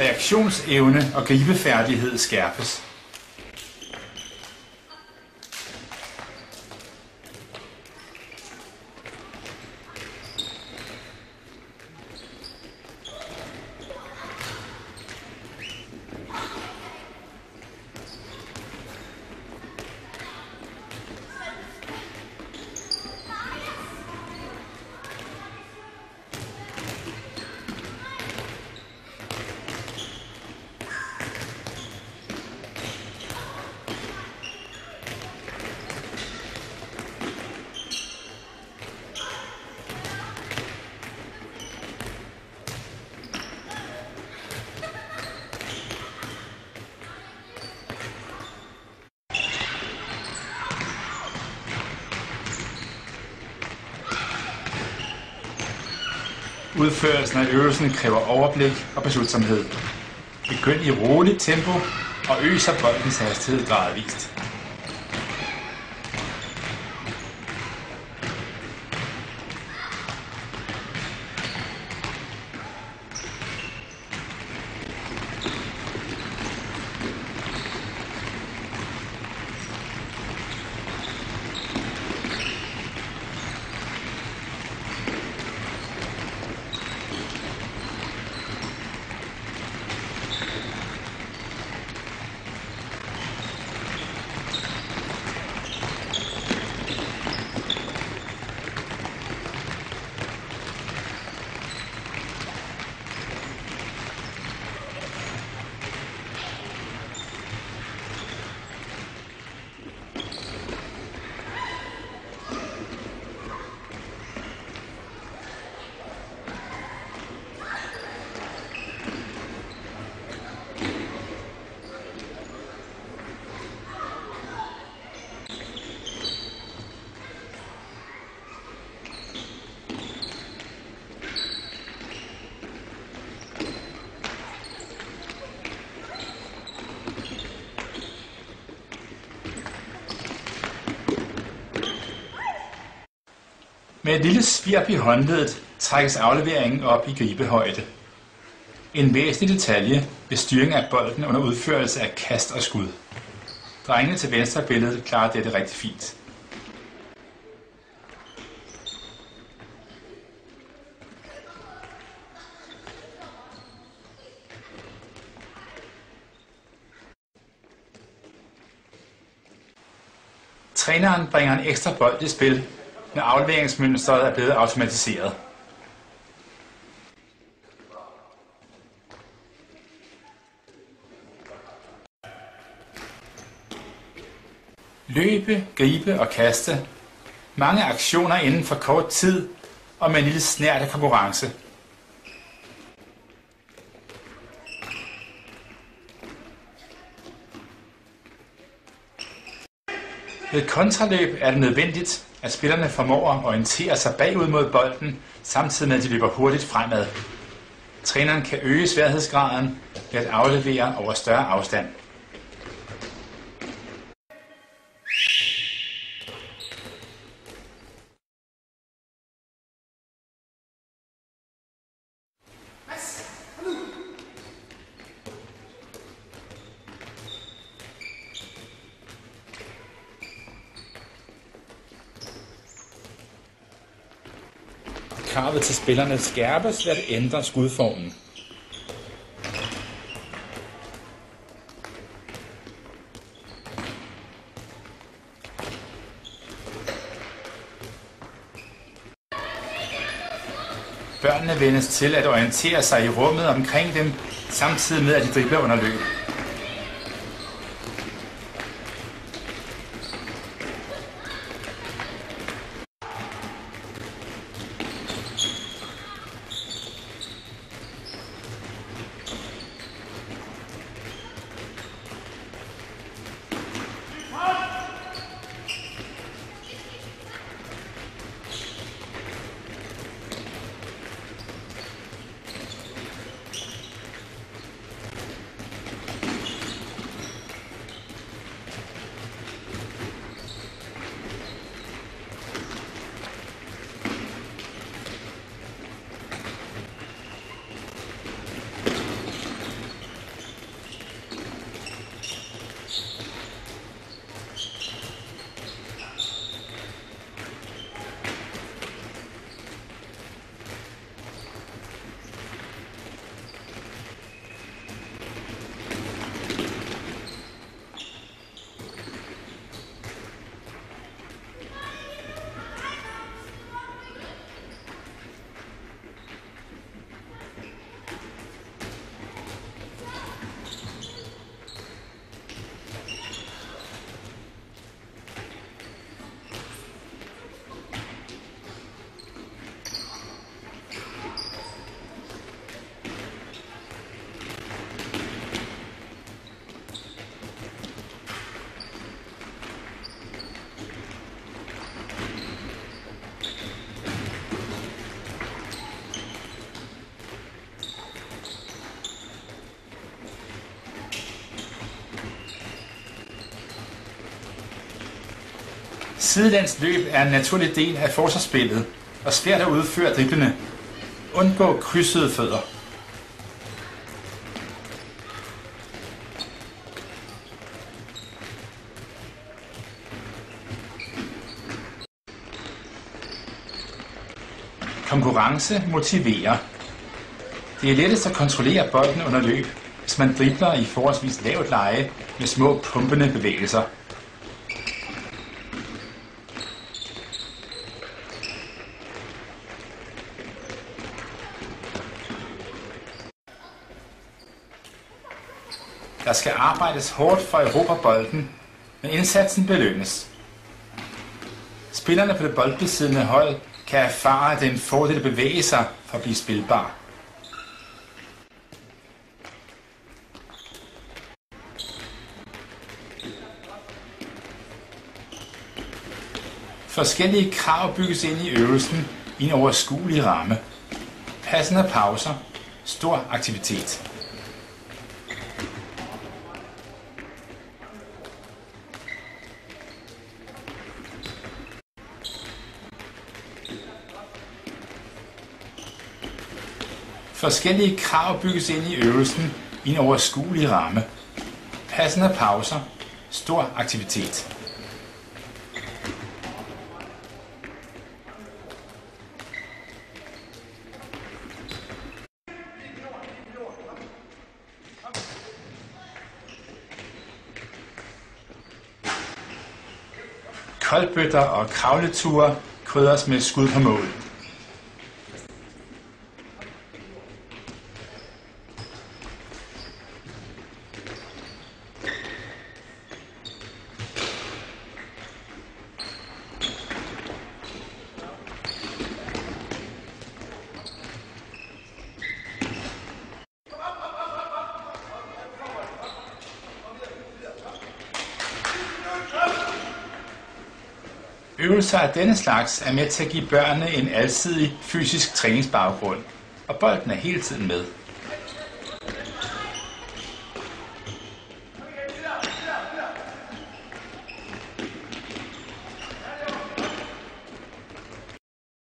Reaktionsevne og gribefærdighed skærpes. Udførelsen af øvelsen kræver overblik og beslutsomhed. Begynd i roligt tempo og øg så boldens hastighed gradvist. Med et lille svirp i håndleddet trækkes afleveringen op i gribehøjde. En væsentlig detalje ved styring af bolden under udførelse af kast og skud. Drengene til venstre billedet klarer dette rigtig fint. Træneren bringer en ekstra bold i spil, når afleveringsmønstret er blevet automatiseret. Løbe, gribe og kaste. Mange aktioner inden for kort tid og med en lille snert af konkurrence. Ved kontraløb er det nødvendigt, at spillerne formår at orientere sig bagud mod bolden, samtidig med at de løber hurtigt fremad. Træneren kan øge sværhedsgraden ved at aflevere over større afstand. Kravet til spillerne skærpes ved at ændre skudformen. Børnene vendes til at orientere sig i rummet omkring dem, samtidig med at de dribler under løb. Sidelæns løb er en naturlig del af forsvarsspillet og svært at udføre driblende. Undgå krydsede fødder. Konkurrence motiverer. Det er lettest at kontrollere bolden under løb, hvis man dribler i forholdsvis lavt leje med små pumpende bevægelser. Der skal arbejdes hårdt for at erobre bolden, men indsatsen belønnes. Spillerne på det boldbesiddende hold kan erfare, at det er en fordel at bevæge sig for at blive spilbar. Forskellige krav bygges ind i øvelsen i en overskuelig ramme. Passende pauser, stor aktivitet. Forskellige krav bygges ind i øvelsen i en overskuelig ramme. Passende pauser, stor aktivitet. Koldbøtter og kravleture krydres med skud på mål. Øvelser af denne slags er med til at give børnene en alsidig fysisk træningsbaggrund, og bolden er hele tiden med.